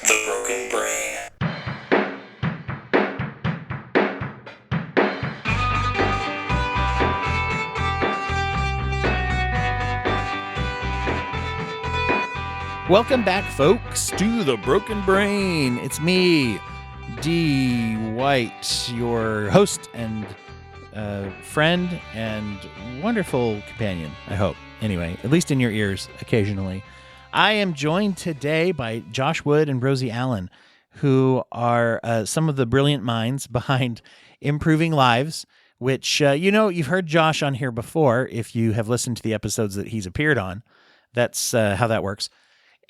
The Broken Brain. Welcome back, folks, to The Broken Brain. It's me, D. White, your host and friend and wonderful companion, I hope. Anyway, at least in your ears occasionally. I am joined today by Josh Wood and Rosie Allen, who are some of the brilliant minds behind Improving Lives, which, you've heard Josh on here before if you have listened to the episodes that he's appeared on. That's how that works.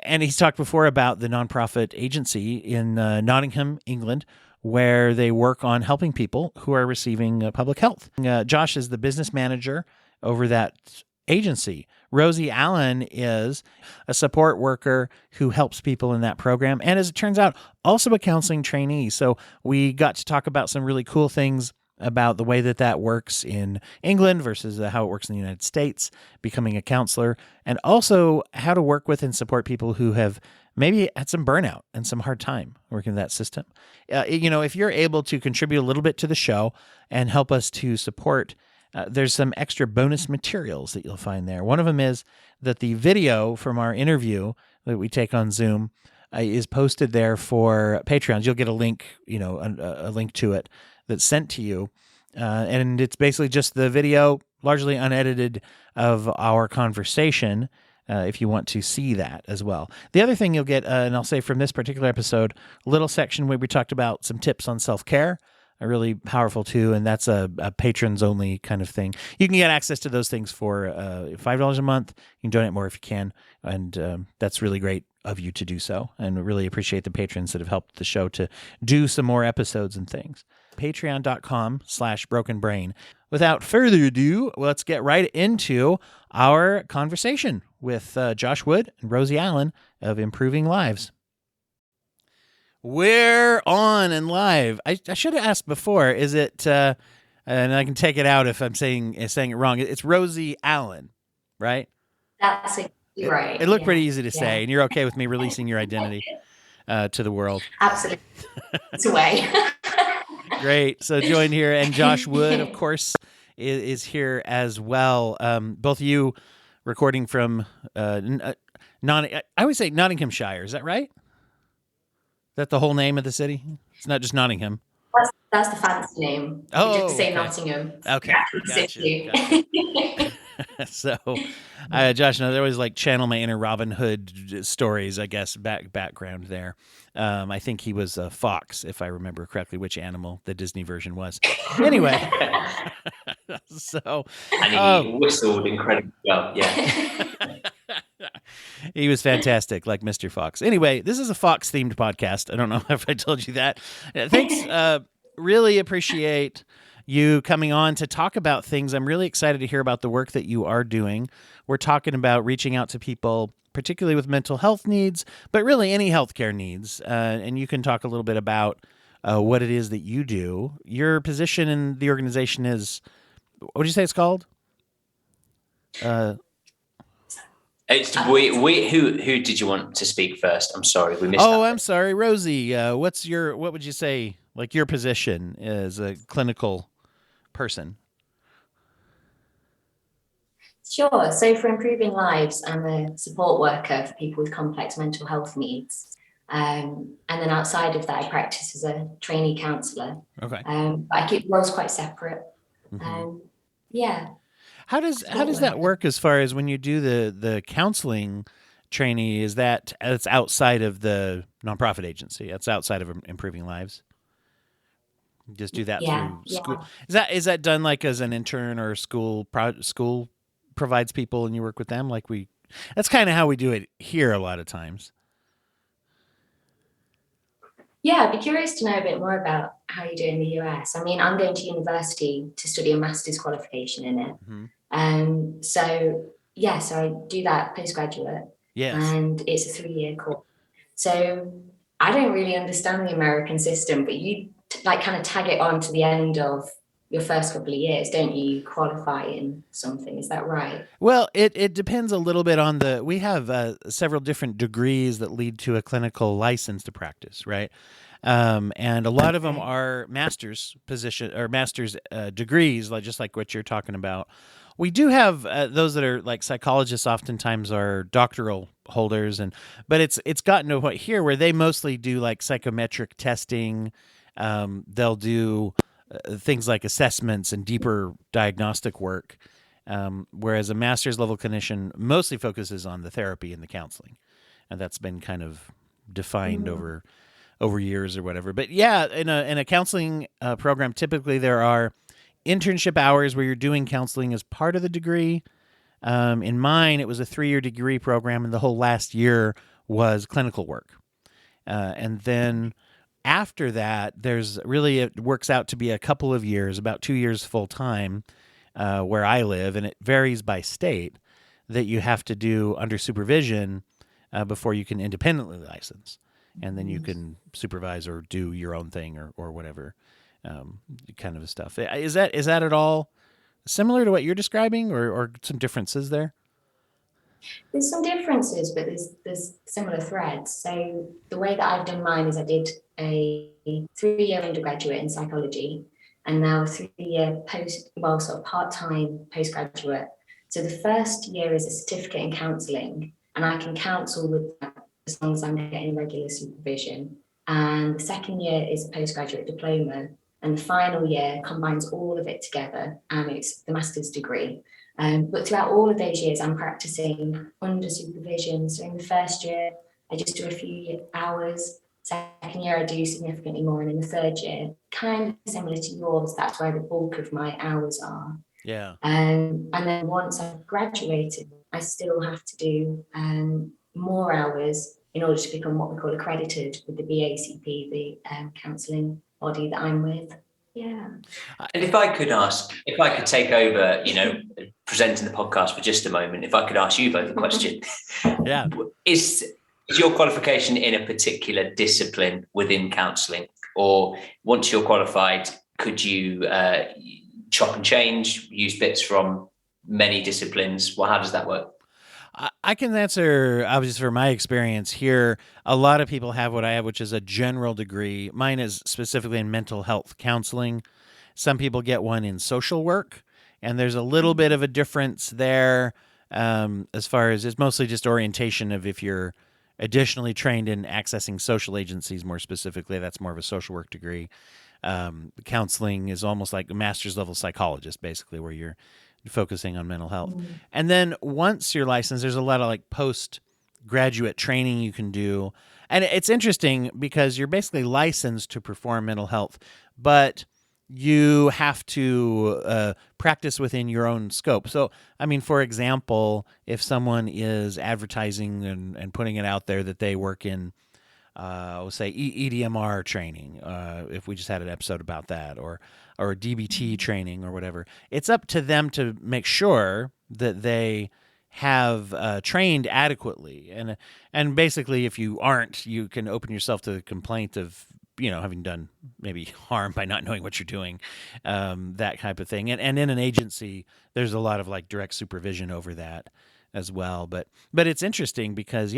And he's talked before about the nonprofit agency in Nottingham, England, where they work on helping people who are receiving public health. Josh is the business manager over that agency. Rosie Allen is a support worker who helps people in that program. And as it turns out, also a counseling trainee. So we got to talk about some really cool things about the way that works in England versus how it works in the United States, becoming a counselor, and also how to work with and support people who have maybe had some burnout and some hard time working in that system. If you're able to contribute a little bit to the show and help us to support, there's some extra bonus materials that you'll find there. One of them is that the video from our interview that we take on Zoom is posted there for Patreons. You'll get a link, a link to it that's sent to you. And it's basically just the video, largely unedited, of our conversation, if you want to see that as well. The other thing you'll get, and I'll say from this particular episode, a little section where we talked about some tips on self-care, are really powerful too, and that's a patrons-only kind of thing. You can get access to those things for $5 a month. You can donate more if you can, and that's really great of you to do so, and we really appreciate the patrons that have helped the show to do some more episodes and things. Patreon.com/brokenbrain. Without further ado, let's get right into our conversation with Josh Wood and Rosie Allen of Improving Lives. We're on and live. I should have asked before, is it, and I can take it out if I'm saying it wrong, it's Rosie Allen, right? That's right. It looked pretty easy to say, and you're okay with me releasing your identity to the world. Absolutely. It's a way. Great. So joined here, and Josh Wood, of course, is here as well. Both of you recording from I always say Nottinghamshire. Is that right? Is that the whole name of the city? It's not just Nottingham. That's the fancy name. Oh, you just say okay. Nottingham. Okay, gotcha. So, Josh, I always like channel my inner Robin Hood stories, I guess, background there. I think he was a fox, if I remember correctly, which animal the Disney version was. Anyway, so and he whistled incredibly well. Yeah, he was fantastic, like Mr. Fox. Anyway, this is a Fox-themed podcast. I don't know if I told you that. Thanks. Really appreciate you coming on to talk about things. I'm really excited to hear about the work that you are doing. We're talking about reaching out to people, particularly with mental health needs, but really any healthcare needs. And you can talk a little bit about what it is that you do. Your position in the organization is, what did you say it's called? it's who did you want to speak first? I'm sorry, we missed. I'm sorry, Rosie. What would you say, like your position as a clinical person? Sure. So for Improving Lives, I'm a support worker for people with complex mental health needs. And then outside of that, I practice as a trainee counsellor. Okay. I keep roles quite separate. Mm-hmm. Yeah. How does that work as far as when you do the counseling trainee? Is that it's outside of the nonprofit agency? That's outside of Improving Lives. Just do that through school. Is that done like as an intern or school provides people and you work with them? That's kind of how we do it here a lot of times. Yeah, I'd be curious to know a bit more about how you do in the US. I mean, I'm going to university to study a master's qualification in it. Mm-hmm. So I do that postgraduate. Yes. And it's a 3-year course. So I don't really understand the American system, but you kind of tag it on to the end of your first couple of years, don't you? Qualify in something. Is that right? Well, it depends a little bit on we have several different degrees that lead to a clinical license to practice, right? And a lot of them are master's position or master's degrees, just like what you're talking about. We do have those that are like psychologists. Oftentimes are doctoral holders, but it's gotten to a point here where they mostly do like psychometric testing. They'll do things like assessments and deeper diagnostic work, whereas a master's level clinician mostly focuses on the therapy and the counseling, and that's been kind of defined over years or whatever. But yeah, in a counseling program, typically there are internship hours where you're doing counseling as part of the degree. In mine, it was a 3-year degree program, and the whole last year was clinical work. And then after that, it works out to be a couple of years, about 2 years full time, where I live, and it varies by state, that you have to do under supervision before you can independently license. And then you can supervise or do your own thing or whatever kind of stuff. Is that at all similar to what you're describing, or some differences there? There's some differences, but there's similar threads. So the way that I've done mine is I did a 3-year undergraduate in psychology, and now a 3-year sort of part-time postgraduate. So the first year is a certificate in counselling, and I can counsel with that as long as I'm getting regular supervision. And the second year is a postgraduate diploma, and the final year combines all of it together, and it's the master's degree. But throughout all of those years, I'm practicing under supervision. So in the first year, I just do a few hours. Second year, I do significantly more. And in the third year, kind of similar to yours, that's where the bulk of my hours are. Yeah. And then once I've graduated, I still have to do more hours in order to become what we call accredited with the BACP, the counselling body that I'm with. Yeah. And if I could take over, presenting the podcast for just a moment, if I could ask you both a question. Yeah. Is your qualification in a particular discipline within counselling, or once you're qualified, could you chop and change, use bits from many disciplines? Well, how does that work? I can answer, obviously, for my experience here. A lot of people have what I have, which is a general degree. Mine is specifically in mental health counseling. Some people get one in social work, and there's a little bit of a difference there as far as it's mostly just orientation of if you're additionally trained in accessing social agencies more specifically. That's more of a social work degree. Counseling is almost like a master's level psychologist, basically, where you're focusing on mental health. And then once you're licensed, there's a lot of like postgraduate training you can do. And it's interesting because you're basically licensed to perform mental health, but you have to practice within your own scope. So, I mean, for example, if someone is advertising and putting it out there that they work in, we'll say EDMR training, if we just had an episode about that, or DBT training or whatever, it's up to them to make sure that they have trained adequately. And basically, if you aren't, you can open yourself to the complaint of, having done maybe harm by not knowing what you're doing, that type of thing. And in an agency, there's a lot of like direct supervision over that as well. But it's interesting because,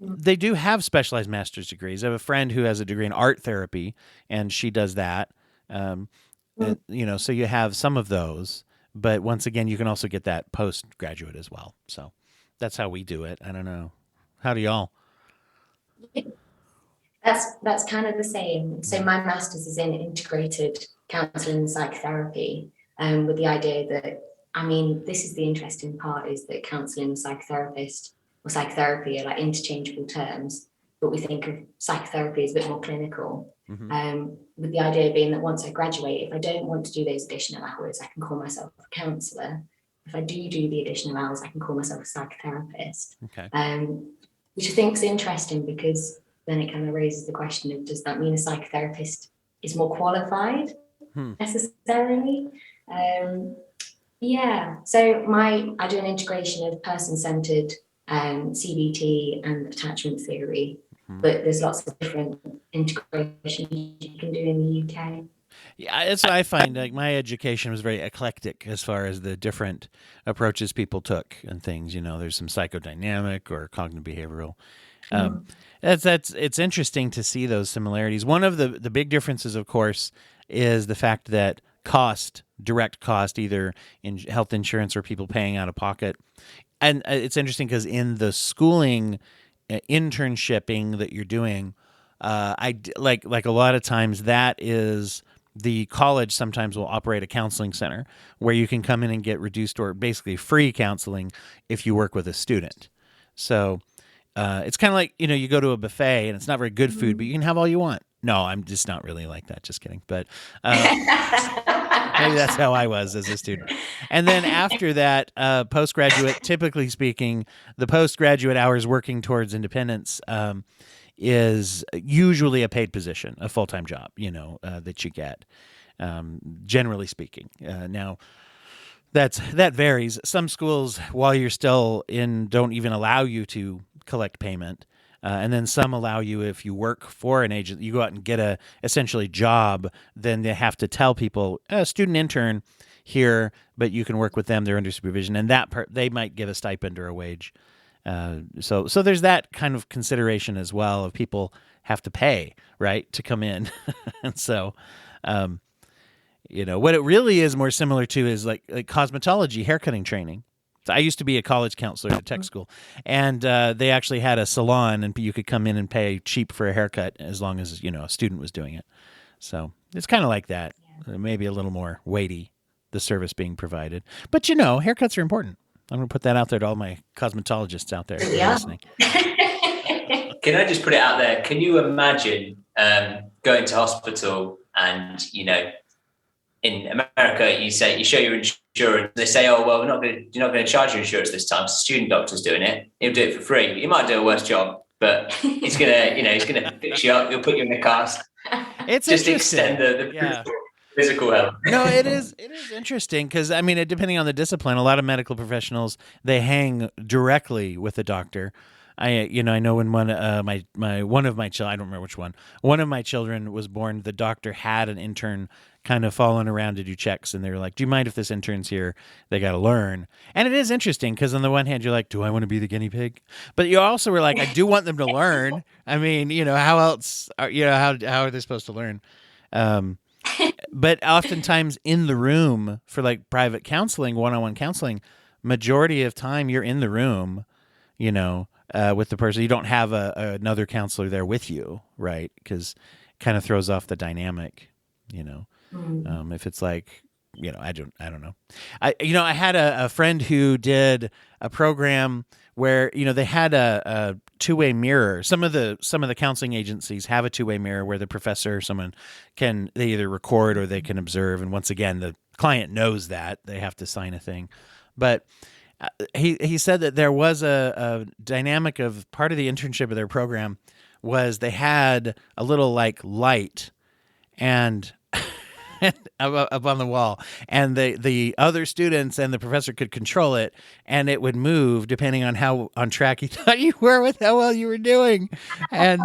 they do have specialized master's degrees. I have a friend who has a degree in art therapy, and she does that. So you have some of those, but once again, you can also get that postgraduate as well. So that's how we do it. I don't know. How do y'all? That's kind of the same. So my master's is in integrated counselling and psychotherapy, with the idea that, this is the interesting part, is that counselling and psychotherapist or psychotherapy are like interchangeable terms, but we think of psychotherapy as a bit more clinical. With the idea being that once I graduate, if I don't want to do those additional hours, I can call myself a counsellor. If I do the additional hours, I can call myself a psychotherapist. Okay. Which I think is interesting, because then it kind of raises the question of, does that mean a psychotherapist is more qualified necessarily? So I do an integration of person-centered CBT and attachment theory, but there's lots of different integrations you can do in the UK. Yeah, that's what I find. Like my education was very eclectic as far as the different approaches people took and things. There's some psychodynamic or cognitive behavioral. It's interesting to see those similarities. One of the big differences, of course, is the fact that direct cost, either in health insurance or people paying out of pocket. And it's interesting because in the schooling internshipping that you're doing, like a lot of times that is the college sometimes will operate a counseling center where you can come in and get reduced or basically free counseling if you work with a student. So it's kind of like, you go to a buffet and it's not very good food, but you can have all you want. No, I'm just not really like that. Just kidding. But maybe that's how I was as a student. And then after that, postgraduate, typically speaking, the postgraduate hours working towards independence is usually a paid position, a full-time job, that you get, generally speaking. Now, that varies. Some schools, while you're still in, don't even allow you to collect payment. And then some allow you, if you work for an agent, you go out and get a essentially job, then they have to tell people, student intern here, but you can work with them. They're under supervision. And they might give a stipend or a wage. So there's that kind of consideration as well of people have to pay, right, to come in. And so, what it really is more similar to is like cosmetology, haircutting training. So I used to be a college counselor at a tech school, and they actually had a salon, and you could come in and pay cheap for a haircut as long as, a student was doing it. So it's kind of like that, maybe a little more weighty, the service being provided. But, haircuts are important. I'm going to put that out there to all my cosmetologists out there listening. Can I just put it out there? Can you imagine going to hospital and, in America, you show your insurance. They say, "Oh, well, you're not going to charge your insurance this time. So the student doctor's doing it. He'll do it for free. He might do a worse job, but he's gonna fix you up. He'll put you in the cast. It's just extend the physical health." No, it is interesting because depending on the discipline, a lot of medical professionals they hang directly with the doctor. I know when one of my children, I don't remember which one of my children was born, the doctor had an intern kind of following around to do checks, and they were like, "Do you mind if this intern's here? They got to learn." And it is interesting because on the one hand, you're like, "Do I want to be the guinea pig?" But you also were like, "I do want them to learn." How else? How are they supposed to learn? But oftentimes in the room for like private counseling, one-on-one counseling, majority of time you're in the room, with the person. You don't have another counselor there with you, right? Because it kind of throws off the dynamic, if it's like, I don't know. I had a friend who did a program where, they had a two-way mirror. Some of the counseling agencies have a two-way mirror where the professor or someone they either record or they can observe. And once again, the client knows that they have to sign a thing. But he said that there was a dynamic of part of the internship of their program was they had a little like light and up on the wall, and the other students and the professor could control it, and it would move depending on how on track he thought you were with how well you were doing. And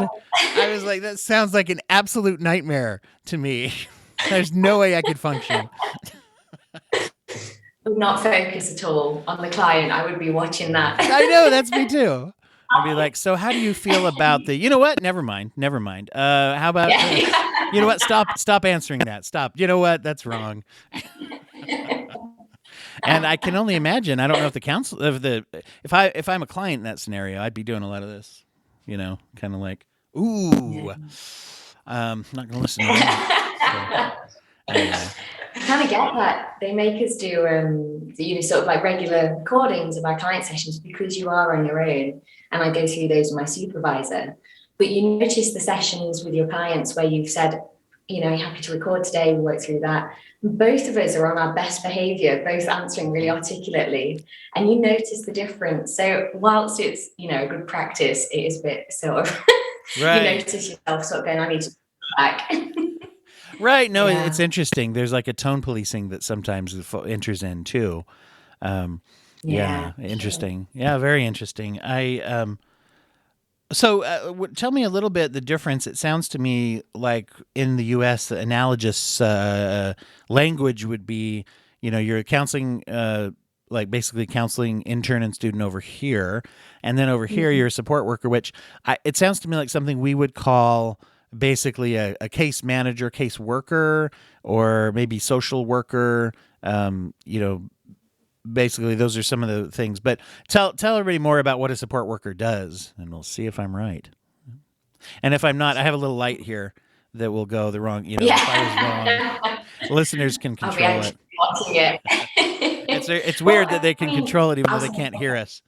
I was like, that sounds like an absolute nightmare to me. There's no way I could function. Would not focus at all on the client. I would be watching that. I know, that's me too. I'd be like, so how do you feel about what? Never mind. How about, you know what? Stop answering that. Stop. You know what? That's wrong. And I can only imagine, I don't know if I'm a client in that scenario, I'd be doing a lot of this, kind of like, ooh, not going to listen to that. So, anyway. I kind of get that. They make us do, sort of like regular recordings of our client sessions because you are on your own. And I go through those with my supervisor. But you notice the sessions with your clients where you've said, you're happy to record today, we'll work through that. Both of us are on our best behavior, both answering really articulately. And you notice the difference. So whilst it's, a good practice, it is a bit sort of, right. You notice yourself sort of going, I need to back. Right. No, It's interesting. There's like a tone policing that sometimes enters in too. Interesting. Sure. Yeah, very interesting. So tell me a little bit the difference. It sounds to me like in the U.S., the analogous language would be, you're counseling, like basically counseling intern and student over here. And then over here, you're a support worker, which it sounds to me like something we would call basically a case manager, case worker, or maybe social worker, basically those are some of the things, but tell everybody more about what a support worker does, and we'll see if I'm right. And if I'm not, I have a little light here that will go the wrong, if I was wrong, listeners can control it. Watching it. It's weird that they can control it even though they can't hear us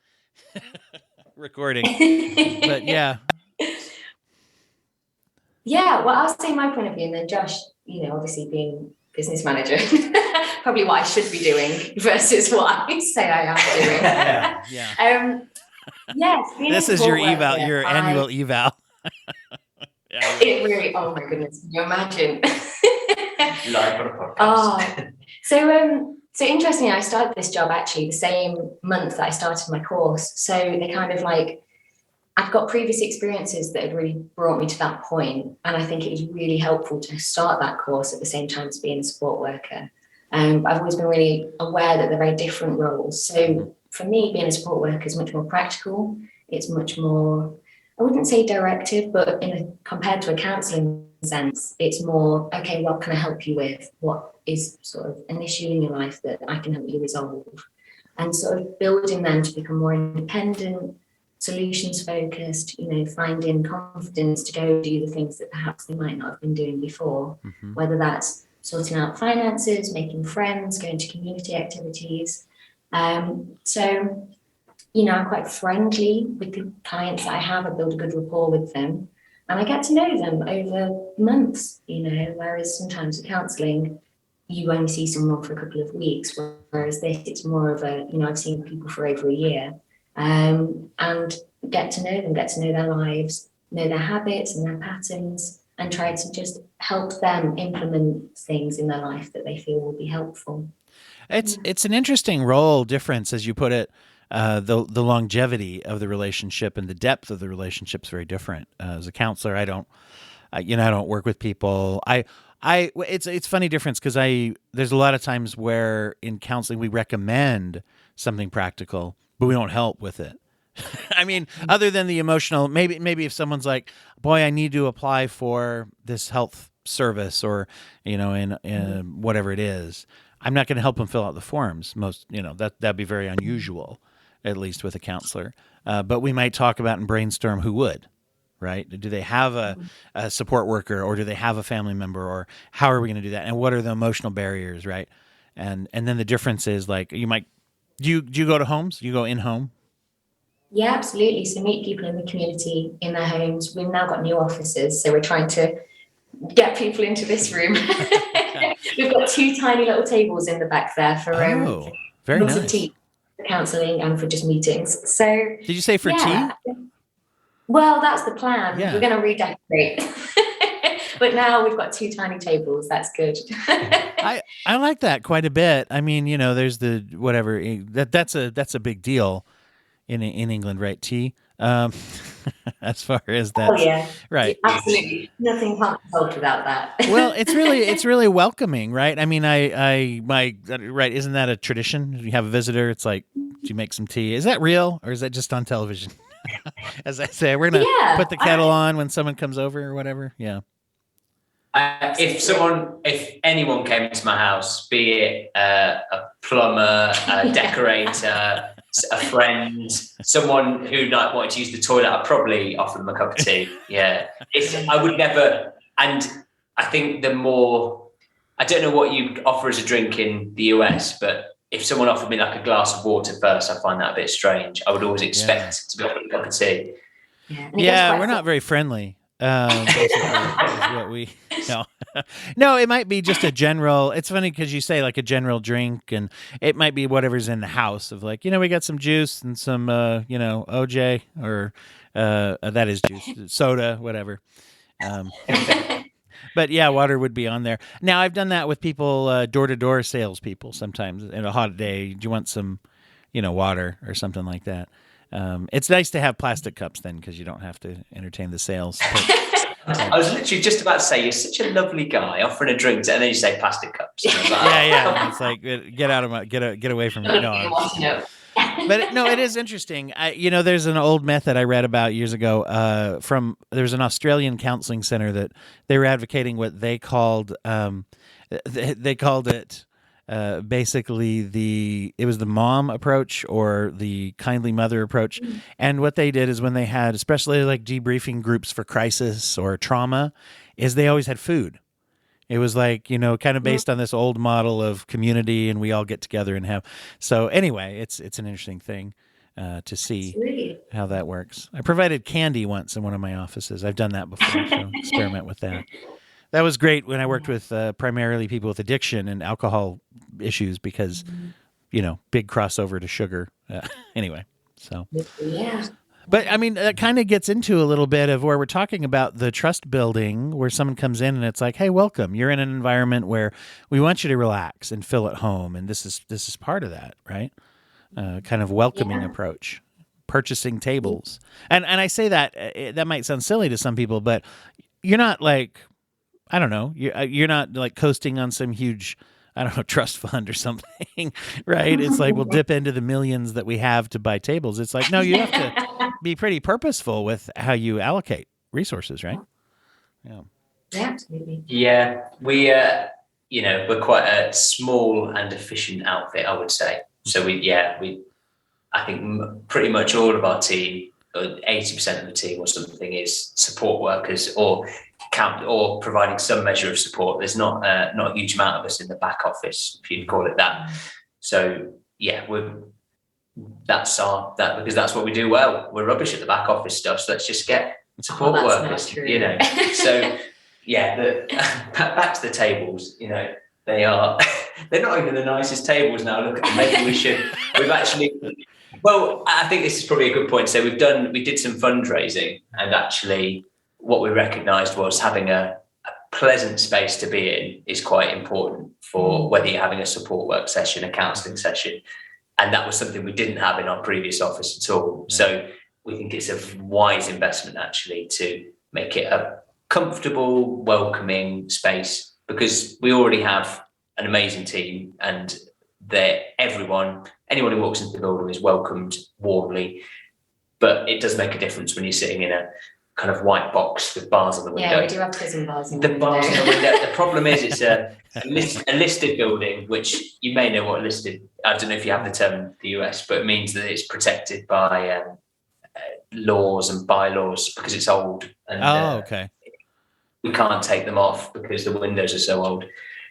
recording. But yeah. Yeah, well, I'll say my point of view, and then Josh, obviously being business manager, probably what I should be doing versus what I say I am doing. Yeah. Yes. This is your eval, your annual eval. It really, oh my goodness, can you imagine? Live on a podcast. So interestingly, I started this job actually the same month that I started my course. So they kind of like, I've got previous experiences that had really brought me to that point, and I think it was really helpful to start that course at the same time as being a support worker. I've always been really aware that they're very different roles. So for me, being a support worker is much more practical. It's much more, I wouldn't say directive, but compared to a counselling sense, it's more, okay, what can I help you with? What is sort of an issue in your life that I can help you resolve? And sort of building them to become more independent, solutions focused, finding confidence to go do the things that perhaps they might not have been doing before, whether that's sorting out finances, making friends, going to community activities. So, I'm quite friendly with the clients that I have. I build a good rapport with them, and I get to know them over months, whereas sometimes with counselling, you only see someone for a couple of weeks, whereas this, it's more of a, I've seen people for over a year. And get to know them, get to know their lives, know their habits and their patterns, and try to just help them implement things in their life that they feel will be helpful. It's an interesting role difference, as you put it. The longevity of the relationship and the depth of the relationship is very different. As a counselor, I don't work with people. It's a funny difference because there's a lot of times where in counseling we recommend something practical, but we don't help with it. I mean, other than the emotional, maybe if someone's like, boy, I need to apply for this health service or, in whatever it is, I'm not going to help them fill out the forms. That'd be very unusual, at least with a counselor. But we might talk about and brainstorm who would, right? Do they have a support worker, or do they have a family member, or how are we going to do that? And what are the emotional barriers, right? And then the difference is like, do you go to homes? You go in home? Yeah, absolutely. So meet people in the community in their homes. We've now got new offices, so we're trying to get people into this room. We've got 2 tiny little tables in the back there for very nice. Tea, for counselling and for just meetings. So did you say for tea? Well, that's the plan. Yeah. We're going to redecorate. But now we've got 2 tiny tables. That's good. I like that quite a bit. I mean, there's the whatever that's a big deal in England, right? Tea. As far as that. Oh yeah. Right. Absolutely. Nothing can't be solved without that. Well, it's really welcoming, right? I mean, right. Isn't that a tradition? You have a visitor. It's like, do you make some tea? Is that real, or is that just on television? As I say, we're going to put the kettle on when someone comes over or whatever. Yeah. If anyone came into my house, be it a plumber, a decorator, a friend, someone who wanted to use the toilet, I'd probably offer them a cup of tea. Yeah. I would never, and I think I don't know what you offer as a drink in the US, but if someone offered me like a glass of water first, I find that a bit strange. I would always expect to be offered a cup of tea. Yeah, we're not very friendly. Is what we no, it might be just a general. It's funny because you say like a general drink, and it might be whatever's in the house of like, we got some juice and some OJ or that is juice, soda, whatever. But yeah, water would be on there. Now I've done that with people, door-to-door salespeople sometimes in a hot day. Do you want some water or something like that? It's nice to have plastic cups then, because you don't have to entertain the sales. I was literally just about to say, you're such a lovely guy offering a drink, and then you say plastic cups. Yeah. It's like, get out of my, get away from me. No, but no, it is interesting. There's an old method I read about years ago. There's an Australian counseling center that they were advocating what they called it. Basically, it was the mom approach or the kindly mother approach. Mm-hmm. And what they did is, when they had, especially like debriefing groups for crisis or trauma, is they always had food. It was like, kind of based on this old model of community, and we all get together and have. So anyway, it's an interesting thing to see how that works. I provided candy once in one of my offices. I've done that before, so experiment with that. That was great when I worked with primarily people with addiction and alcohol issues, because, big crossover to sugar. Anyway, so. Yeah. But, I mean, that kind of gets into a little bit of where we're talking about the trust building, where someone comes in and it's like, hey, welcome. You're in an environment where we want you to relax and feel at home. And this is part of that, right? Kind of welcoming approach. Purchasing tables. And I say that, that might sound silly to some people, but you're not like, I don't know, you're not like coasting on some huge, I don't know, trust fund or something, right? It's like, we'll dip into the millions that we have to buy tables. It's like, no, you have to be pretty purposeful with how you allocate resources, right? Yeah. Absolutely. Yeah, we're quite a small and efficient outfit, I would say. So I think pretty much all of our team, 80% of the team or something, is support workers or providing some measure of support. There's not a huge amount of us in the back office, if you'd call it that. So yeah, that's what we do well. We're rubbish at the back office stuff, so let's just get support workers. So yeah, back to the tables. They're not even the nicest tables now. Look at them. Maybe we've actually. Well, I think this is probably a good point. So we did some fundraising, and actually what we recognised was having a pleasant space to be in is quite important for whether you're having a support work session, a counselling session. And that was something we didn't have in our previous office at all. Yeah. So we think it's a wise investment actually to make it a comfortable, welcoming space, because we already have an amazing team, and anyone who walks into the building is welcomed warmly. But it does make a difference when you're sitting in a kind of white box with bars on the window. Yeah, we do have prison bars in the window. Bars on the window. The problem is it's a listed building, which you may know what listed, I don't know if you have the term in the US, but it means that it's protected by laws and bylaws because it's old. And, okay. We can't take them off because the windows are so old.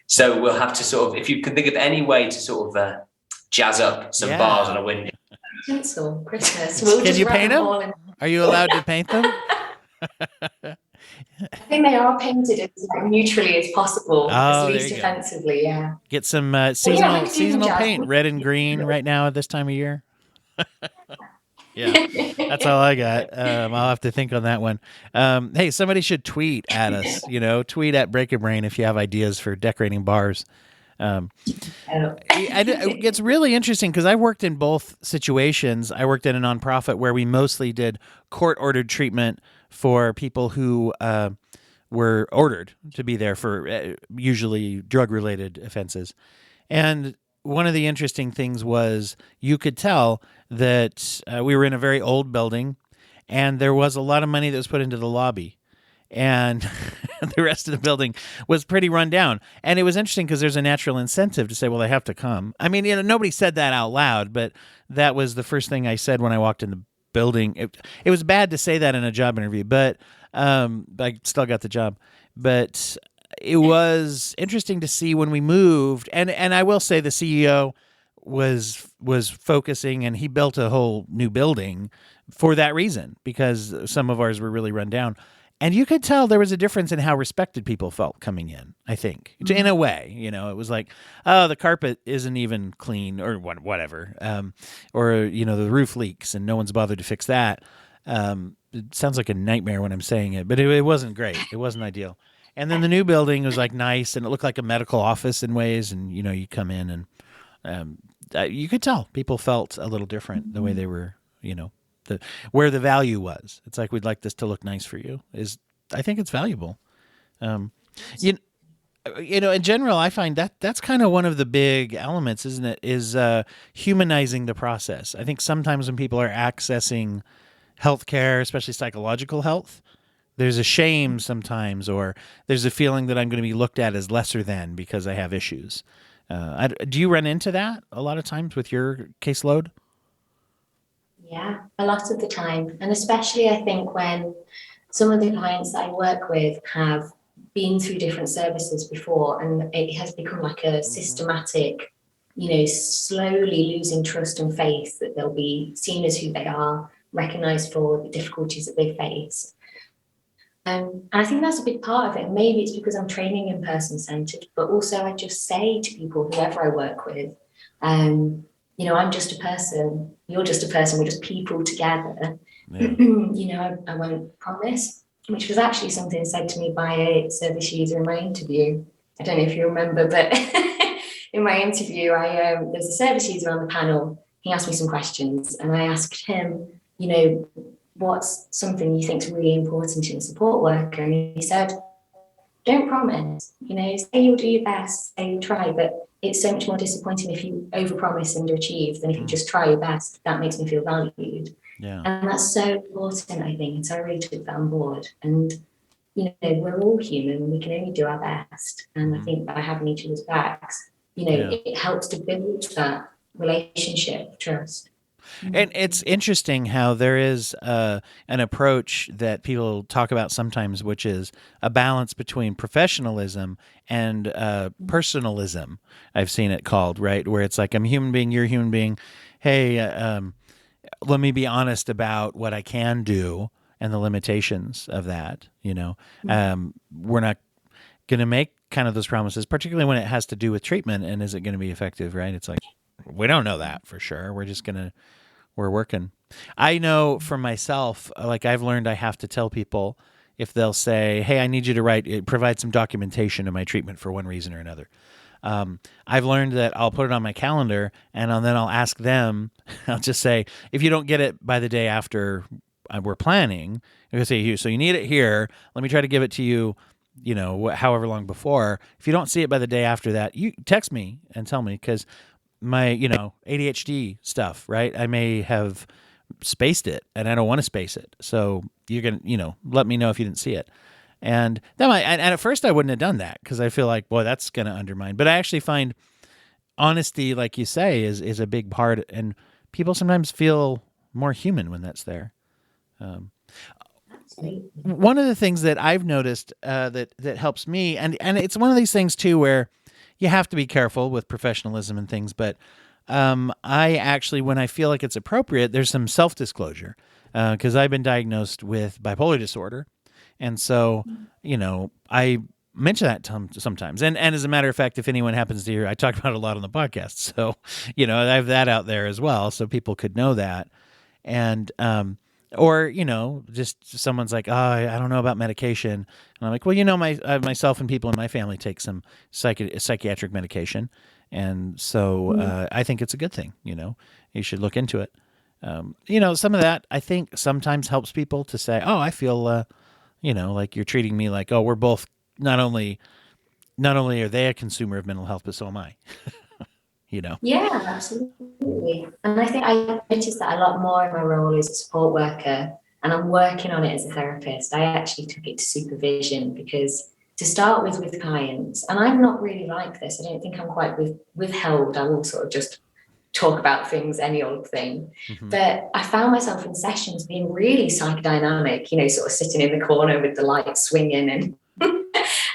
So we'll have to sort of, if you can think of any way to sort of jazz up some bars on a window. Tinsel, Christmas. Can you paint them? Are you allowed to paint them? I think they are painted as neutrally as possible, as least offensively. Yeah. Get some seasonal paint, red and green, right now at this time of year. Yeah, that's all I got. I'll have to think on that one. Hey, somebody should tweet at us. Tweet at Break a Brain if you have ideas for decorating bars. It's really interesting because I worked in both situations. I worked in a nonprofit where we mostly did court-ordered treatment for people who were ordered to be there for usually drug-related offenses. And one of the interesting things was you could tell that we were in a very old building, and there was a lot of money that was put into the lobby. And the rest of the building was pretty run down. And it was interesting because there's a natural incentive to say, well, they have to come. I mean, nobody said that out loud, but that was the first thing I said when I walked in the building. It was bad to say that in a job interview, but I still got the job. But it was interesting to see when we moved. And I will say the CEO was focusing, and he built a whole new building for that reason, because some of ours were really run down. And you could tell there was a difference in how respected people felt coming in, I think, in a way. It was like, oh, the carpet isn't even clean or whatever. Or, the roof leaks and no one's bothered to fix that. It sounds like a nightmare when I'm saying it, but it wasn't great. It wasn't ideal. And then the new building was like nice, and it looked like a medical office in ways. And, you come in and you could tell people felt a little different the way they were, where the value was. It's like, we'd like this to look nice for you. I think it's valuable. You know, in general, I find that's kind of one of the big elements, isn't it? Is humanizing the process. I think sometimes when people are accessing healthcare, especially psychological health, there's a shame sometimes, or there's a feeling that I'm going to be looked at as lesser than because I have issues. Do you run into that a lot of times with your caseload? Yeah, a lot of the time. And especially I think when some of the clients that I work with have been through different services before, and it has become like a systematic, slowly losing trust and faith that they'll be seen as who they are, recognized for the difficulties that they face. And I think that's a big part of it. Maybe it's because I'm training in person-centered, but also I just say to people, whoever I work with, I'm just a person, you're just a person, we're just people together. Yeah. I won't promise, which was actually something said to me by a service user in my interview. I don't know if you remember, but in my interview, there's a service user on the panel. He asked me some questions, and I asked him, what's something you think is really important in a support worker? And he said, don't promise, say you'll do your best, say you'll try, but it's so much more disappointing if you overpromise and underachieve than if you just try your best. That makes me feel valued. Yeah. And that's so important, I think. And so I really took that on board. And, we're all human. We can only do our best. And I think by having each other's backs, it helps to build that relationship, trust. And it's interesting how there is an approach that people talk about sometimes, which is a balance between professionalism and personalism. I've seen it called, right? Where it's like, I'm a human being, you're a human being. Hey, let me be honest about what I can do and the limitations of that. We're not going to make kind of those promises, particularly when it has to do with treatment. And is it going to be effective, right? It's like, we don't know that for sure. We're working. I know for myself, like I've learned I have to tell people if they'll say, hey, I need you to provide some documentation of my treatment for one reason or another. I've learned that I'll put it on my calendar and then I'll ask them, I'll just say, if you don't get it by the day after we're planning, I say, so you need it here. Let me try to give it to you, however long before. If you don't see it by the day after that, you text me and tell me, because my, ADHD stuff, right? I may have spaced it and I don't want to space it. So you're going to, let me know if you didn't see it. And and at first I wouldn't have done that because I feel like, boy, that's going to undermine. But I actually find honesty, like you say, is a big part. And people sometimes feel more human when that's there. One of the things that I've noticed that helps me, and it's one of these things too where you have to be careful with professionalism and things, but I actually, when I feel like it's appropriate, there's some self-disclosure because I've been diagnosed with bipolar disorder. And so, I mention that sometimes. And as a matter of fact, if anyone happens to hear, I talk about it a lot on the podcast. So, I have that out there as well. So people could know that. And, or, just someone's like, oh, I don't know about medication. And I'm like, well, myself and people in my family take some psychiatric medication. And so I think it's a good thing, you should look into it. Some of that I think sometimes helps people to say, oh, I feel, like you're treating me like, oh, we're both not only are they a consumer of mental health, but so am I. Yeah, absolutely. And I think I noticed that a lot more in my role as a support worker, and I'm working on it as a therapist. I actually took it to supervision because to start with clients, and I'm not really like this. I don't think I'm quite withheld. I will sort of just talk about things, any old thing. Mm-hmm. But I found myself in sessions being really psychodynamic, sort of sitting in the corner with the lights swinging and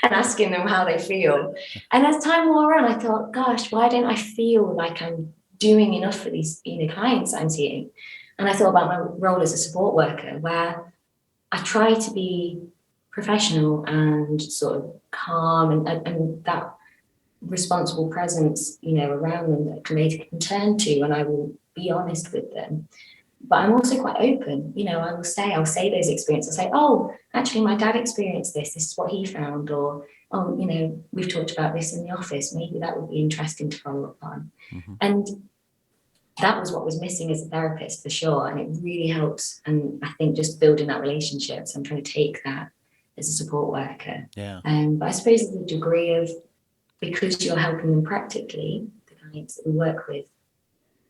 and asking them how they feel. And as time wore on, I thought, gosh, why don't I feel like I'm doing enough for these clients I'm seeing? And I thought about my role as a support worker, where I try to be professional and sort of calm and that responsible presence, around them that they can turn to, and I will be honest with them. But I'm also quite open, I'll say those experiences. I'll say, oh, actually, my dad experienced this. This is what he found. Or, oh, we've talked about this in the office. Maybe that would be interesting to follow up on. Mm-hmm. And that was what was missing as a therapist for sure. And it really helps. And I think just building that relationship. So I'm trying to take that as a support worker. Yeah. But I suppose the degree of, because you're helping them practically, the clients that we work with,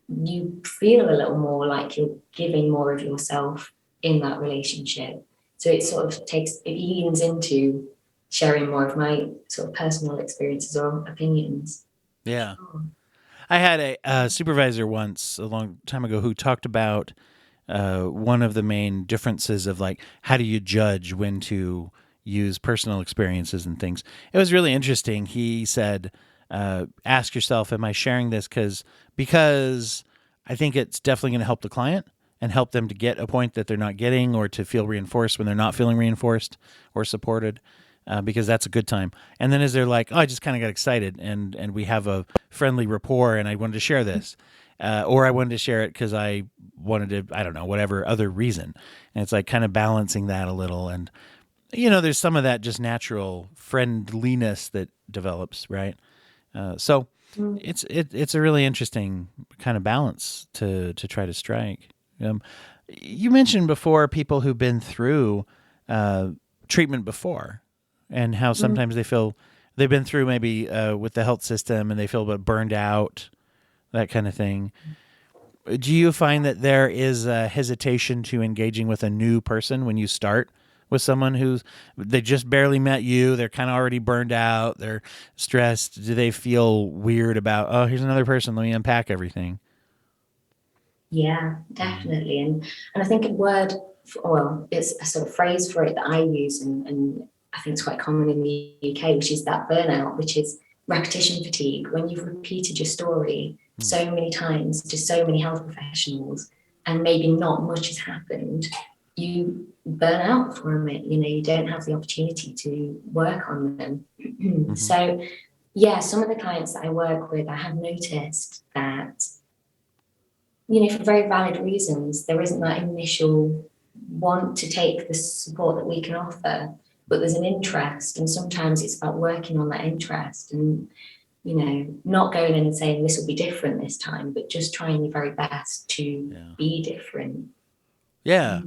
you feel a little more like you're giving more of yourself in that relationship. So it sort of it leans into sharing more of my sort of personal experiences or opinions. Yeah. I had a supervisor once a long time ago who talked about one of the main differences of like, how do you judge when to use personal experiences and things. It was really interesting. He said, ask yourself, am I sharing this because I think it's definitely going to help the client and help them to get a point that they're not getting, or to feel reinforced when they're not feeling reinforced or supported, because that's a good time. And then is there like, oh, I just kind of got excited and we have a friendly rapport and I wanted to share this. Or I wanted to share it because I wanted to, I don't know, whatever other reason. And it's like kind of balancing that a little. And, there's some of that just natural friendliness that develops, right? So it's a really interesting kind of balance to try to strike. You mentioned before people who've been through treatment before, and how sometimes they feel they've been through maybe with the health system and they feel a bit burned out, that kind of thing. Do you find that there is a hesitation to engaging with a new person when you start with someone they just barely met you, they're kind of already burned out, they're stressed? Do they feel weird about, oh, here's another person, let me unpack everything? Yeah, definitely. And I think it's a sort of phrase for it that I use, and I think it's quite common in the UK, which is that burnout, which is repetition fatigue. When you've repeated your story so many times to so many health professionals and maybe not much has happened, you burn out for a minute. You don't have the opportunity to work on them. So yeah, some of the clients that I work with, I have noticed that, for very valid reasons, there isn't that initial want to take the support that we can offer, but there's an interest, and sometimes it's about working on that interest and, not going in and saying this will be different this time, but just trying your very best to be different. Yeah.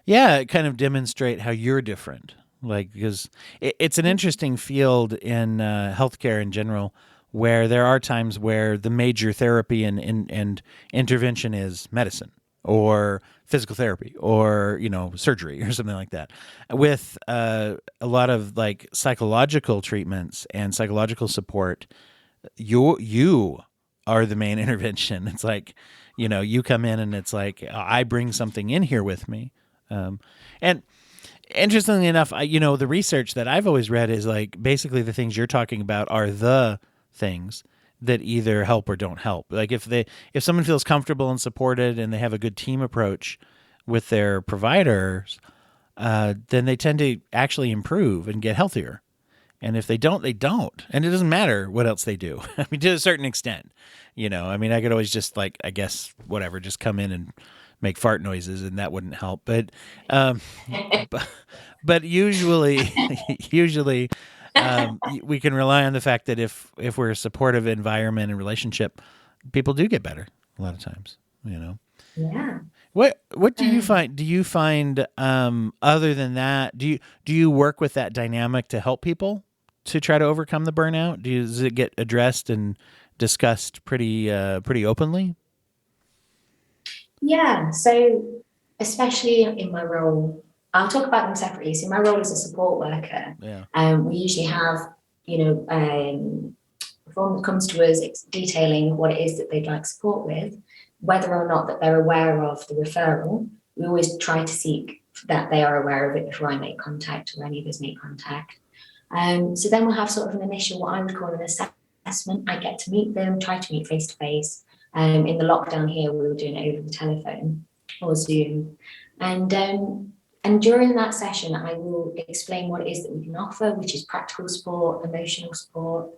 Yeah, kind of demonstrate how you're different. Like, because it's an interesting field in healthcare in general, where there are times where the major therapy and intervention is medicine or physical therapy or, surgery or something like that. With a lot of like psychological treatments and psychological support, you are the main intervention. It's like, you come in and it's like, I bring something in here with me. And interestingly enough, the research that I've always read is like basically the things you're talking about are the things that either help or don't help. Like if someone feels comfortable and supported and they have a good team approach with their providers, then they tend to actually improve and get healthier. And if they don't, they don't. And it doesn't matter what else they do. I mean, to a certain extent, I could always just like, I guess, whatever, just come in and make fart noises and that wouldn't help. But usually, we can rely on the fact that if we're a supportive environment and relationship, people do get better a lot of times, Yeah. What do you find? Do you find other than that, do you work with that dynamic to help people to try to overcome the burnout? Does it get addressed and discussed pretty openly? Yeah. So especially in my role, I'll talk about them separately. So my role as a support worker, we usually have, a form that comes to us detailing what it is that they'd like support with, whether or not that they're aware of the referral. We always try to seek that they are aware of it before I make contact or any of us make contact. So then we'll have sort of an initial, what I would call an assessment. I get to meet them, try to meet face to face. In the lockdown here, we were doing it over the telephone or Zoom. And during that session, I will explain what it is that we can offer, which is practical support, emotional support.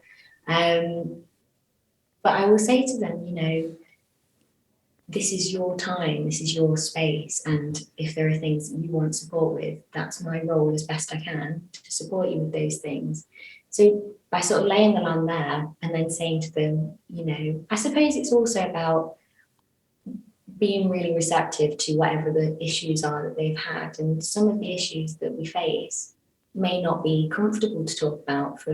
But I will say to them, this is your time, this is your space. And if there are things that you want support with, that's my role as best I can to support you with those things. So by sort of laying the land there and then saying to them, I suppose it's also about being really receptive to whatever the issues are that they've had. And some of the issues that we face may not be comfortable to talk about for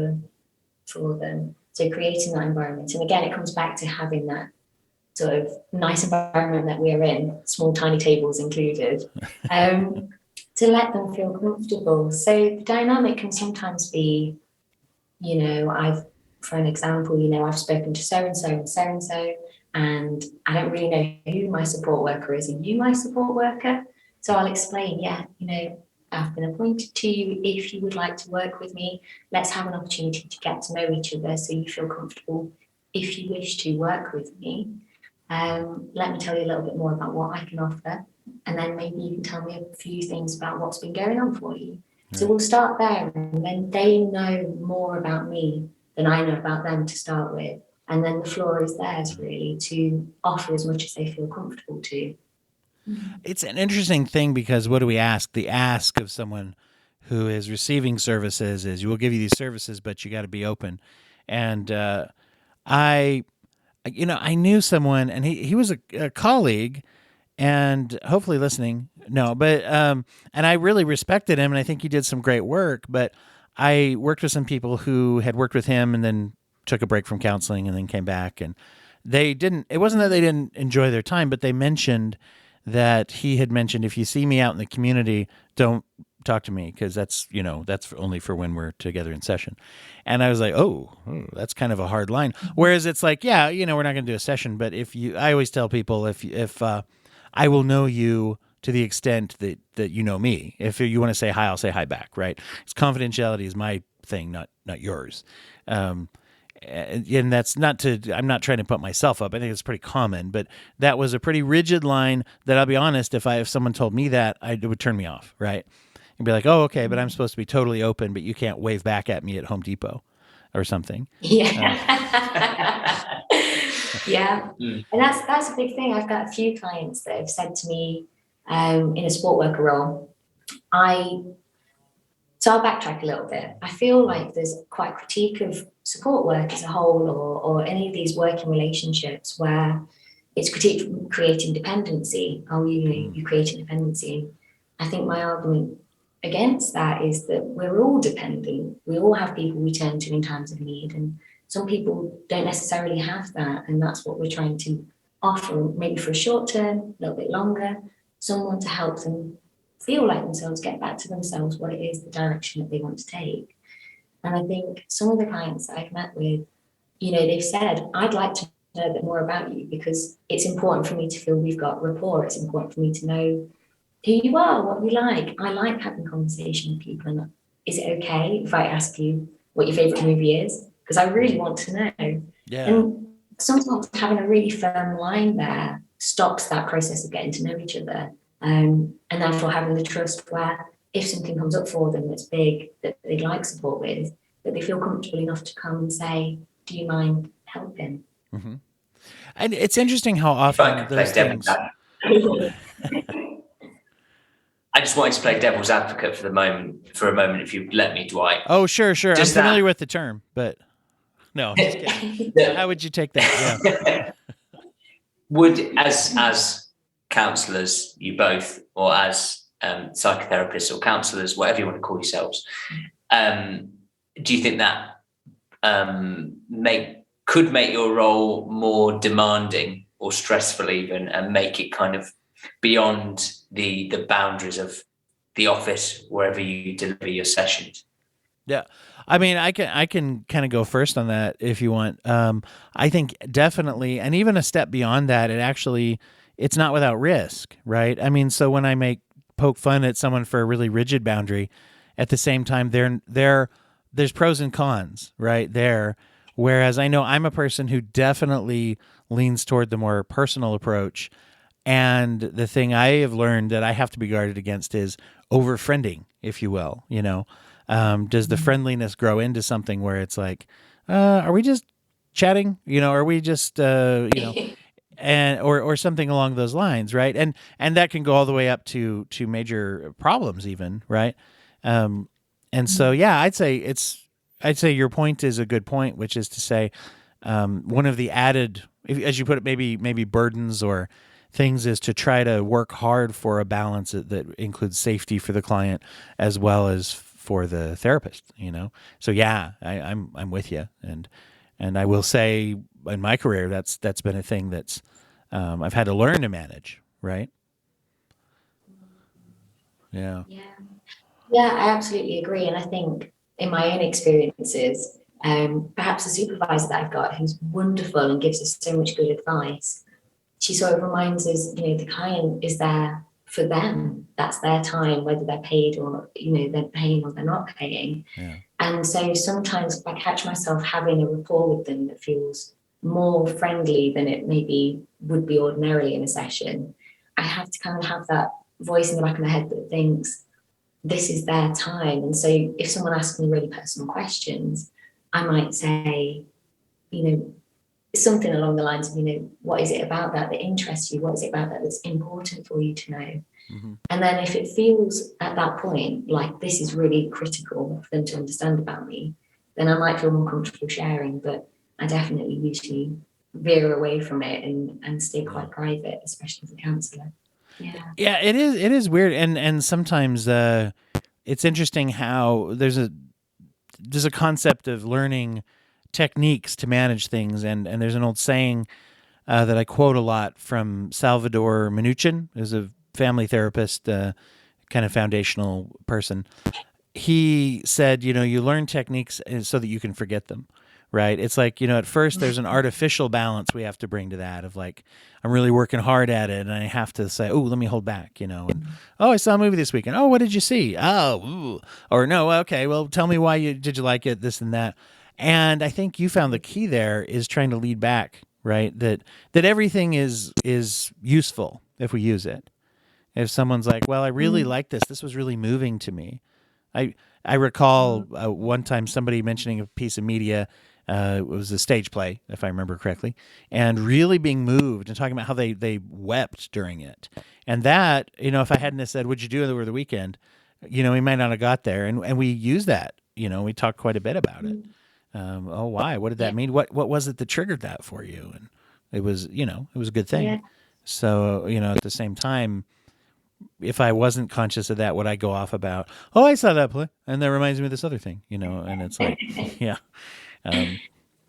them. So creating that environment. And again, it comes back to having that sort of nice environment that we're in, small tiny tables included, to let them feel comfortable. So the dynamic can sometimes be, for an example, I've spoken to so-and-so and so-and-so, and I don't really know who my support worker is. Are you my support worker? So I'll explain, I've been appointed to you. If you would like to work with me, let's have an opportunity to get to know each other so you feel comfortable if you wish to work with me. Let me tell you a little bit more about what I can offer, and then maybe you can tell me a few things about what's been going on for you. Right. So we'll start there, and then they know more about me than I know about them to start with. And then the floor is theirs, really, to offer as much as they feel comfortable to. It's an interesting thing because what do we ask? The ask of someone who is receiving services is, we'll give you these services, but you got to be open. And I knew someone, and he was a colleague, and hopefully listening. No, but and I really respected him, and I think he did some great work. But I worked with some people who had worked with him and then took a break from counseling and then came back, and it wasn't that they didn't enjoy their time, but they mentioned that he had mentioned, if you see me out in the community, don't talk to me, because that's only for when we're together in session. And I was like, oh, that's kind of a hard line. Whereas it's like, we're not going to do a session, but I always tell people, if I will know you to the extent that you know me. If you want to say hi, I'll say hi back, right? It's confidentiality is my thing, not yours. And that's I'm not trying to put myself up. I think it's pretty common, but that was a pretty rigid line that, I'll be honest, if someone told me that, it would turn me off, right? And be like, oh, okay, but I'm supposed to be totally open, but you can't wave back at me at Home Depot or something. Yeah. Yeah. And that's a big thing. I've got a few clients that have said to me, in a support worker role, so I'll backtrack a little bit. I feel like there's quite a critique of support work as a whole, or any of these working relationships where it's creating dependency. Oh, you creating dependency. I think my argument against that is that we're all dependent. We all have people we turn to in times of need, and some people don't necessarily have that, and that's what we're trying to offer, maybe for a short term, a little bit longer, someone to help them feel like themselves, get back to themselves, what it is, the direction that they want to take. And I think some of the clients that I've met with, they've said, I'd like to know a bit more about you, because it's important for me to feel we've got rapport. It's important for me to know who you are, what you like. I like having conversation with people. And is it okay if I ask you what your favorite movie is? Because I really want to know. Yeah. And sometimes having a really firm line there stops that process of getting to know each other. And therefore having the trust where if something comes up for them that's big, that they'd like support with, that they feel comfortable enough to come and say, do you mind helping? Mm-hmm. And it's interesting how often those things... I just wanted to play devil's advocate for a moment, if you let me, Dwight. Oh, sure. I'm familiar with the term, but no, just kidding. How would you take that? Yeah. Would, as counsellors, you both, or as psychotherapists or counsellors, whatever you want to call yourselves, do you think that could make your role more demanding or stressful even, and make it kind of beyond the boundaries of the office wherever you deliver your sessions? Yeah. I mean, I can kind of go first on that if you want. I think definitely, and even a step beyond that, it's not without risk, right? I mean, so when I poke fun at someone for a really rigid boundary, at the same time, there's pros and cons right there. Whereas I know I'm a person who definitely leans toward the more personal approach. And the thing I have learned that I have to be guarded against is over-friending, if you will. Does the friendliness grow into something where it's like, are we just chatting? Are we just, and or something along those lines, right? And that can go all the way up to major problems, even, right? And so, yeah, I'd say your point is a good point, which is to say, one of the added, as you put it, maybe burdens or things is to try to work hard for a balance that includes safety for the client as well as for the therapist, So yeah, I'm with you. And I will say in my career, that's been a thing that's, I've had to learn to manage. Right. Yeah. Yeah, I absolutely agree. And I think in my own experiences, perhaps the supervisor that I've got, who's wonderful and gives us so much good advice, she sort of reminds us, the client is there for them. That's their time, whether they're paid or, they're paying or they're not paying. Yeah. And so sometimes I catch myself having a rapport with them that feels more friendly than it maybe would be ordinarily in a session. I have to kind of have that voice in the back of my head that thinks this is their time. And so if someone asks me really personal questions, I might say, something along the lines of, what is it about that interests you? What is it about that that's important for you to know? Mm-hmm. And then if it feels at that point like this is really critical for them to understand about me, then I might feel more comfortable sharing. But I definitely usually veer away from it and stay quite private, especially as a counsellor. Yeah, it is weird, and sometimes it's interesting how there's a concept of learning techniques to manage things, and there's an old saying that I quote a lot from Salvador Minuchin, who's a family therapist, kind of foundational person. He said, you learn techniques so that you can forget them. Right. It's like, at first there's an artificial balance we have to bring to that of like, I'm really working hard at it and I have to say, oh, let me hold back, and, oh, I saw a movie this weekend. Oh, what did you see? Oh, ooh. Or no. Okay. Well, tell me why did you like it? This and that. And I think you found the key there is trying to lead back, right? That everything is useful if we use it. If someone's like, well, I really like this. This was really moving to me. I recall one time somebody mentioning a piece of media. It was a stage play, if I remember correctly, and really being moved and talking about how they wept during it. And that, if I hadn't have said, what'd you do over the weekend? We might not have got there. And we use that, we talked quite a bit about it. Why? What did that mean? What was it that triggered that for you? And it was, it was a good thing. Yeah. So, at the same time, if I wasn't conscious of that, would I go off about, oh, I saw that play, and that reminds me of this other thing, and it's like, yeah.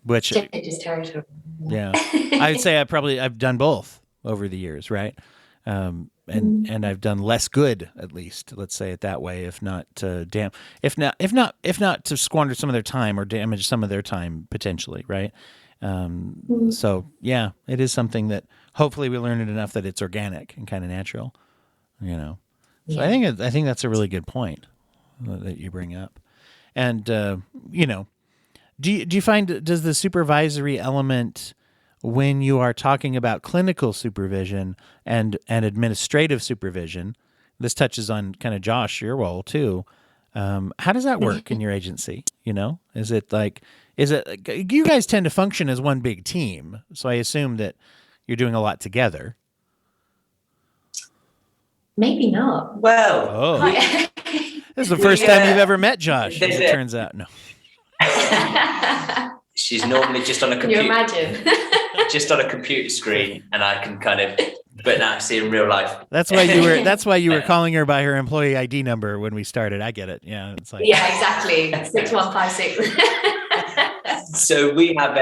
Which territory. Yeah, I would say I've done both over the years, right? And I've done less good, at least, let's say it that way, if not to if not to squander some of their time or damage some of their time potentially, right? So yeah, it is something that hopefully we learn it enough that it's organic and kind of natural, So yeah. I think that's a really good point that you bring up, and Do you find, does the supervisory element when you are talking about clinical supervision and administrative supervision, this touches on kind of Josh, your role too. How does that work in your agency? Is it you guys tend to function as one big team. So I assume that you're doing a lot together. Maybe not. Well, this is the first time you've ever met Josh, as it turns out. No. She's normally just on a computer. Can you imagine? Just on a computer screen, and I can but now I see in real life. That's why you were calling her by her employee ID number when we started. I get it. Yeah, it's like exactly 6156. So we have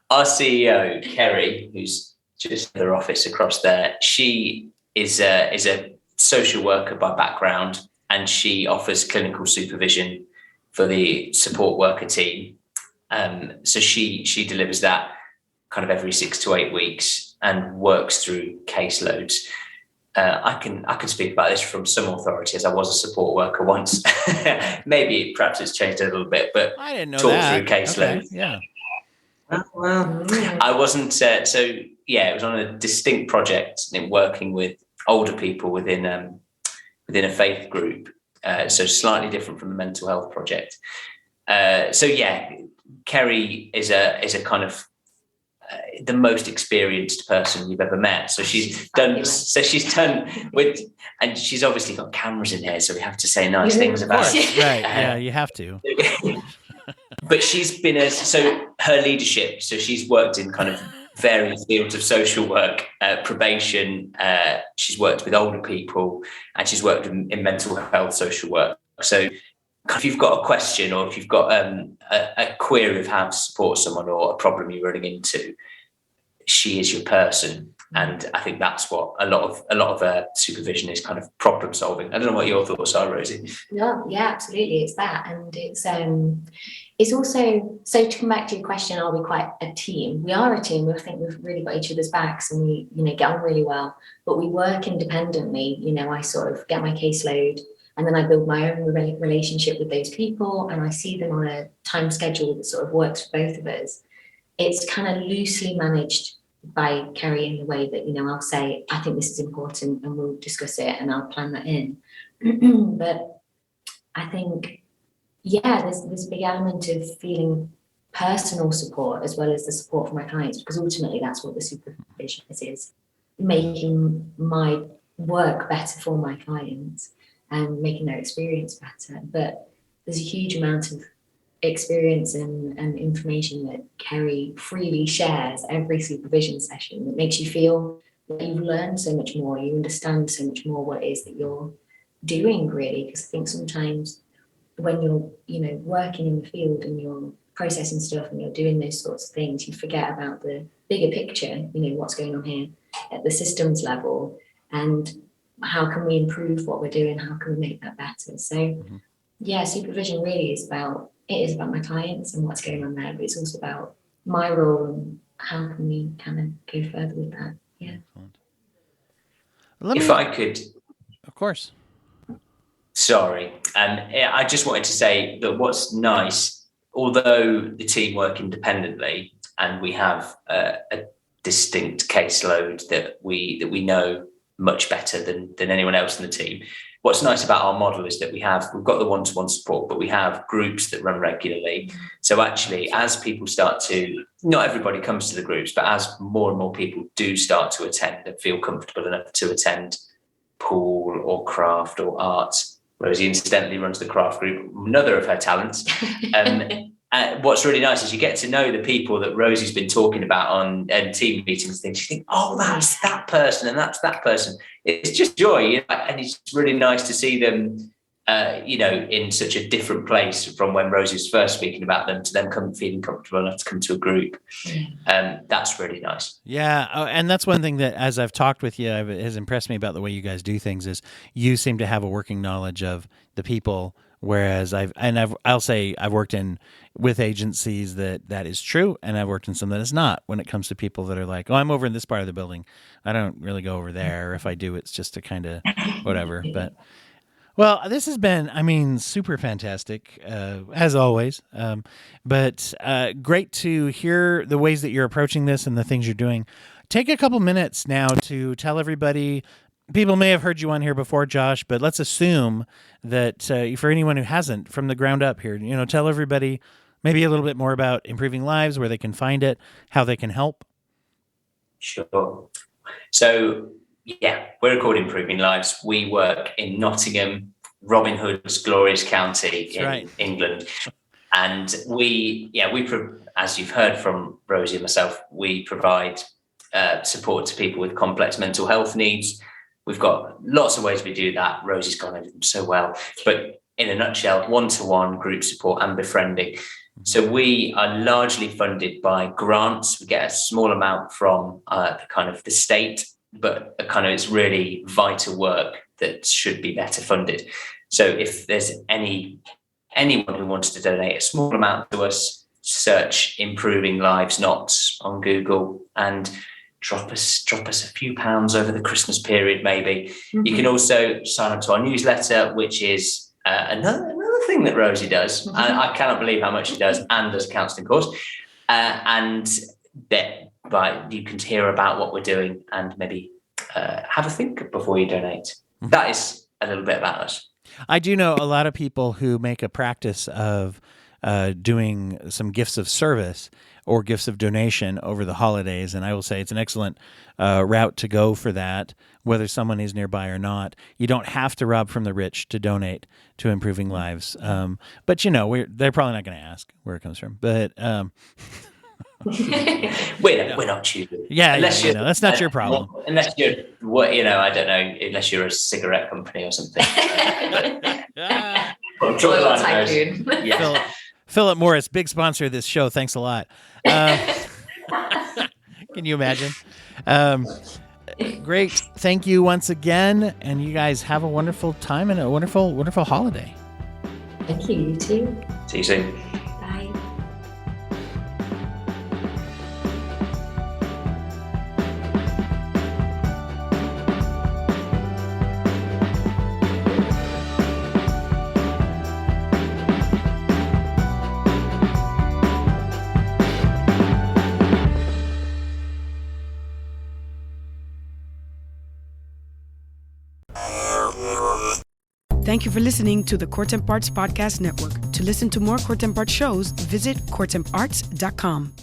our CEO Kerry, who's just in their office across there. She is a social worker by background, and she offers clinical supervision for the support worker team. So she delivers that kind of every 6 to 8 weeks and works through caseloads. I can speak about this from some authority, as I was a support worker once. Maybe perhaps it's changed a little bit, but I didn't know talk that. Through caseloads. Okay. Yeah. Well, I wasn't. It was on a distinct project in working with older people within a faith group. So slightly different from the mental health project. Kerry is a kind of the most experienced person you've ever met. So she's done with, and she's obviously got cameras in here, so we have to say nice things about it. Right? Yeah, you have to. But she's been her leadership. So she's worked in kind of various fields of social work, probation. She's worked with older people, and she's worked in mental health social work. So if you've got a question, or if you've got a query of how to support someone, or a problem you're running into, she is your person. And I think that's what a lot of supervision is, kind of problem solving. I don't know what your thoughts are, Rosie. No, yeah, absolutely. It's that. And it's also, so to come back to your question, are we quite a team? We are a team. We think we've really got each other's backs, and we, get on really well, but we work independently. I sort of get my caseload, and then I build my own relationship with those people, and I see them on a time schedule that sort of works for both of us. It's kind of loosely managed by Kerry in the way that, I'll say, I think this is important, and we'll discuss it, and I'll plan that in. But I think, there's a big element of feeling personal support as well as the support for my clients, because ultimately that's what the supervision is, making my work better for my clients and making their experience better. But there's a huge amount of experience and information that Kerry freely shares every supervision session that makes you feel that you've learned so much more, you understand so much more what it is that you're doing, really. Because I think sometimes when you're working in the field and you're processing stuff and you're doing those sorts of things, you forget about the bigger picture, what's going on here at the systems level, and how can we improve what we're doing, how can we make that better. So supervision really is about my clients and what's going on there, but it's also about my role and how can we kind of go further with that. Yeah. If I could, of course. Sorry, I just wanted to say that what's nice, although the team work independently and we have a distinct caseload that we know much better than anyone else in the team. What's nice about our model is that we've got the one-to-one support, but we have groups that run regularly. So actually, as people start to, not everybody comes to the groups, but as more and more people do start to attend and feel comfortable enough to attend pool or craft or arts, Rosie incidentally runs the craft group, another of her talents. What's really nice is you get to know the people that Rosie's been talking about on team meetings and things. You think, oh, that's that person and that's that person. It's just joy, and it's really nice to see them, in such a different place from when Rosie was first speaking about them to them feeling comfortable enough to come to a group. That's really nice. Yeah, and that's one thing that, as I've talked with you, has impressed me about the way you guys do things is you seem to have a working knowledge of the people. Whereas I'll say I've worked with agencies that is true, and I've worked in some that is not. When it comes to people that are like, oh, I'm over in this part of the building, I don't really go over there. Or if I do, it's just to kind of whatever. But well, this has been, super fantastic as always. But great to hear the ways that you're approaching this and the things you're doing. Take a couple minutes now to tell everybody. People may have heard you on here before, Josh, but let's assume that for anyone who hasn't, from the ground up here, tell everybody maybe a little bit more about Improving Lives, where they can find it, how they can help. Sure. So, we're called Improving Lives. We work in Nottingham, Robin Hood's glorious county in England. And we, as you've heard from Rosie and myself, we provide support to people with complex mental health needs. We've got lots of ways we do that. Rosie's gone over them so well. But in a nutshell, one-to-one group support and befriending. So we are largely funded by grants. We get a small amount from the state, but it's really vital work that should be better funded. So if there's anyone who wants to donate a small amount to us, search Improving Lives Knots on Google and drop us a few pounds over the Christmas period, maybe. Mm-hmm. You can also sign up to our newsletter, which is another thing that Rosie does. Mm-hmm. I cannot believe how much she does, and does a counselling course. And that you can hear about what we're doing and maybe have a think before you donate. Mm-hmm. That is a little bit about us. I do know a lot of people who make a practice of doing some gifts of service or gifts of donation over the holidays. And I will say it's an excellent route to go for that, whether someone is nearby or not. You don't have to rob from the rich to donate to Improving Lives. But, they're probably not going to ask where it comes from. But We're not choosing. Yeah, that's not your problem. Unless you're, I don't know, unless you're a cigarette company or something. Tycoon. Yeah. Philip Morris, big sponsor of this show. Thanks a lot. Can you imagine? Great. Thank you once again. And you guys have a wonderful time and a wonderful, wonderful holiday. Thank you. You too. See you soon. Bye. Thank you for listening to the Courtemp Arts Podcast Network. To listen to more Courtemp Arts shows, visit courtemparts.com.